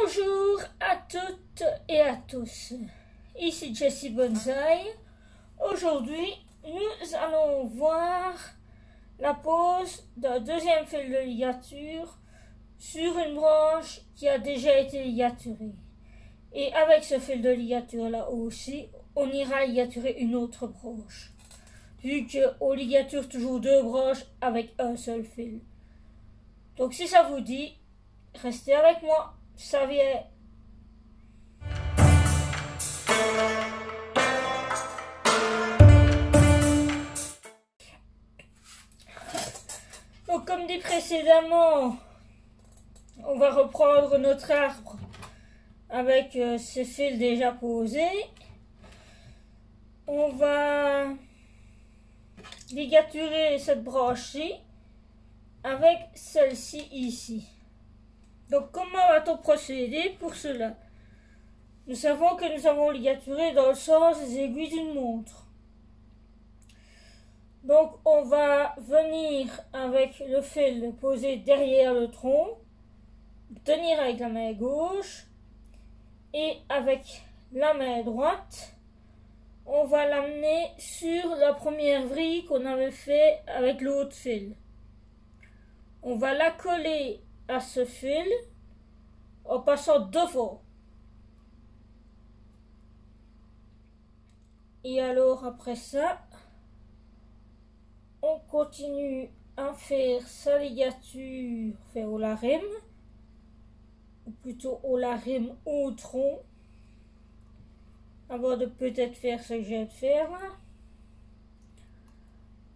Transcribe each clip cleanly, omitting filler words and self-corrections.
Bonjour à toutes et à tous, ici Jessie Bonsaï. Aujourd'hui, nous allons voir la pose d'un deuxième fil de ligature sur une branche qui a déjà été ligaturée. Et avec ce fil de ligature là aussi, on ira ligaturer une autre branche, vu qu'on ligature toujours deux branches avec un seul fil. Donc si ça vous dit, restez avec moi, ça vient. Donc comme dit précédemment, on va reprendre notre arbre avec ces fils déjà posés. On va ligaturer cette branche-ci avec celle-ci ici. Donc comment va-t-on procéder pour cela? Nous savons que nous avons ligaturé dans le sens des aiguilles d'une montre. Donc on va venir avec le fil posé derrière le tronc, tenir avec la main gauche et avec la main droite, on va l'amener sur la première vrille qu'on avait fait avec l'autre fil. On va la coller à ce fil en passant devant. Et alors après ça, on continue à faire sa ligature vers au larème, ou plutôt au larème au tronc, avant de peut-être faire ce que je viens de faire là.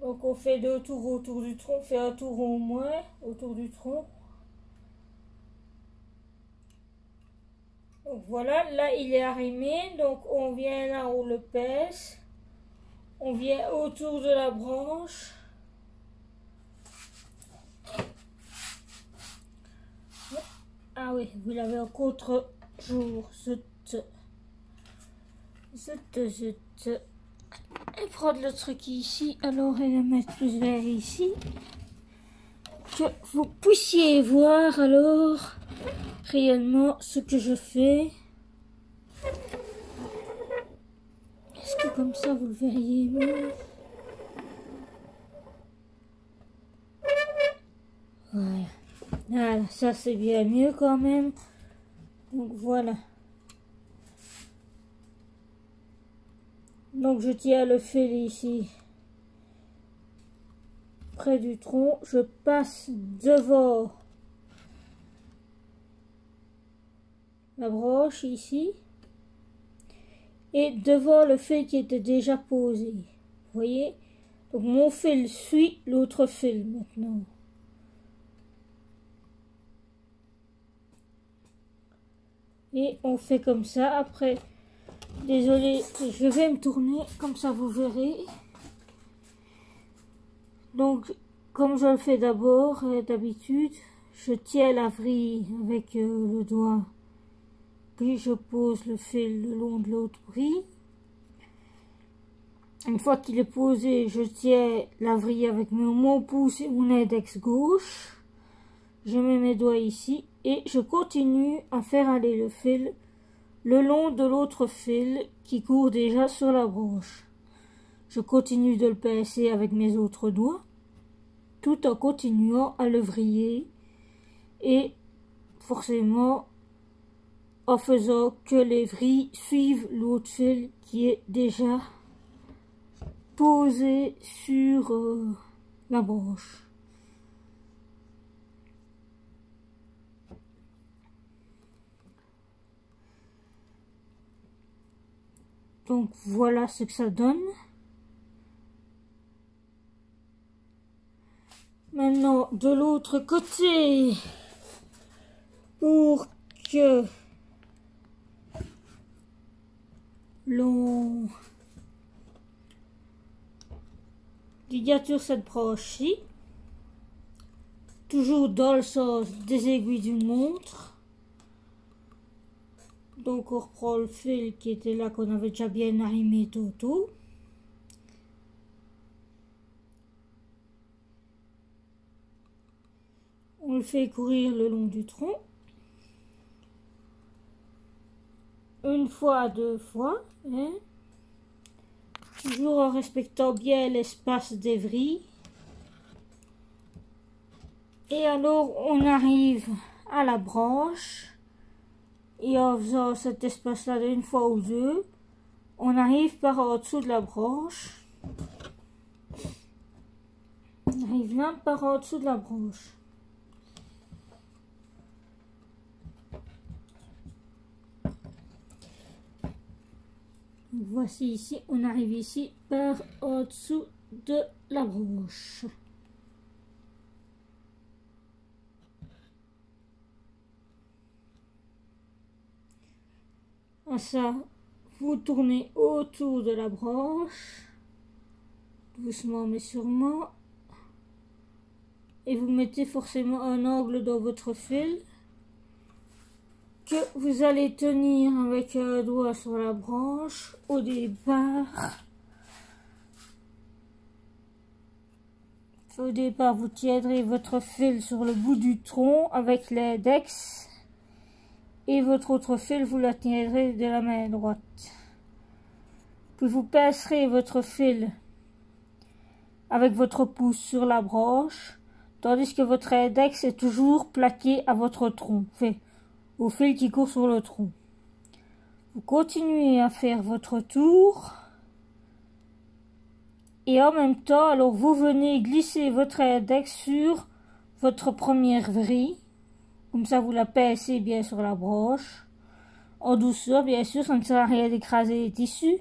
Donc on fait deux tours autour du tronc, on fait un tour au moins autour du tronc. Donc voilà, là il est arrimé, donc on vient là, on le pèse, on vient autour de la branche. Ah oui, vous l'avez encore autre jour, zut. Et prendre le truc ici, alors et le mettre plus vers ici, que vous puissiez voir alors réellement ce que je fais. Est-ce que comme ça vous le verriez mieux? Voilà. Voilà, ça c'est bien mieux quand même. Donc voilà. Donc je tiens le fil ici près du tronc, je passe devant la branche ici et devant le fil qui était déjà posé. Vous voyez? Donc mon fil suit l'autre fil maintenant. Et on fait comme ça. Après, désolé, je vais me tourner, comme ça vous verrez. Donc, comme je le fais d'abord, d'habitude, je tiens la vrille avec le doigt. Puis je pose le fil le long de l'autre vrille. Une fois qu'il est posé, je tiens la vrille avec mon pouce et mon index gauche. Je mets mes doigts ici et je continue à faire aller le fil le long de l'autre fil qui court déjà sur la branche. Je continue de le pincer avec mes autres doigts tout en continuant à le vriller et forcément en faisant que les vrilles suivent l'autre fil qui est déjà posé sur la branche. Donc voilà ce que ça donne. Maintenant de l'autre côté, pour que l'on ligature cette branche-ci, toujours dans le sens des aiguilles d'une montre. Donc on reprend le fil qui était là, qu'on avait déjà bien arrimé tôt. On le fait courir le long du tronc. une fois, deux fois, hein. Toujours en respectant bien l'espace des vrilles. Et alors on arrive à la branche et en faisant cet espace-là d'une fois ou deux, on arrive par en dessous de la branche. On arrive là par en dessous de la branche. Voici ici, on arrive ici par en dessous de la branche. À ça, vous tournez autour de la branche, doucement mais sûrement, et vous mettez forcément un angle dans votre fil que vous allez tenir avec un doigt sur la branche au départ. Au départ, vous tiendrez votre fil sur le bout du tronc avec l'index et votre autre fil, vous la tiendrez de la main droite. Puis vous passerez votre fil avec votre pouce sur la branche, tandis que votre index est toujours plaqué à votre tronc, au fil qui court sur le tronc. Vous continuez à faire votre tour. Et en même temps, alors vous venez glisser votre index sur votre première vrille. Comme ça, vous la pincez bien sur la branche. En douceur, bien sûr, ça ne sert à rien d'écraser les tissus.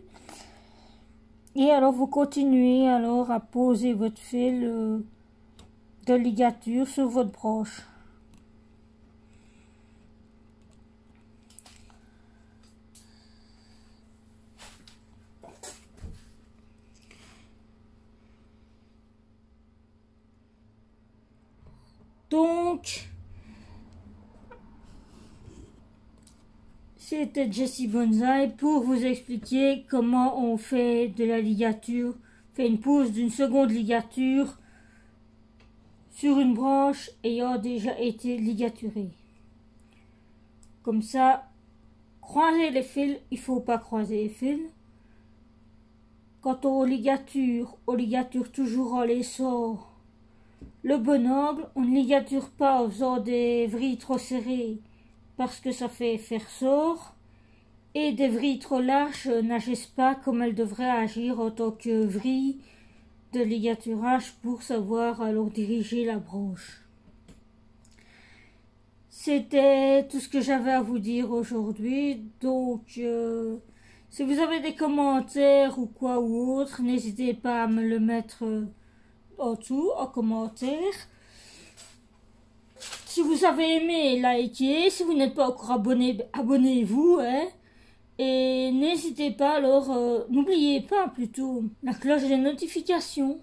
Et alors, vous continuez alors à poser votre fil de ligature sur votre branche. Donc, c'était Jessie Bonsaï pour vous expliquer comment on fait de la ligature, fait une pose d'une seconde ligature sur une branche ayant déjà été ligaturée. Comme ça, croiser les fils, il ne faut pas croiser les fils. Quand on ligature toujours en laissant le bon angle. On ne ligature pas en faisant des vrilles trop serrées parce que ça fait effet ressort. Et des vrilles trop larges n'agissent pas comme elles devraient agir en tant que vrilles de ligaturage pour savoir alors diriger la branche. C'était tout ce que j'avais à vous dire aujourd'hui. Donc, si vous avez des commentaires ou quoi ou autre, n'hésitez pas à me le mettre en dessous, en commentaire. Si vous avez aimé, likez. Si vous n'êtes pas encore abonné, abonnez-vous. Hein. Et n'hésitez pas, alors, n'oubliez pas plutôt la cloche des notifications.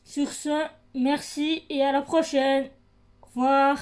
Sur ce, merci et à la prochaine. Au revoir.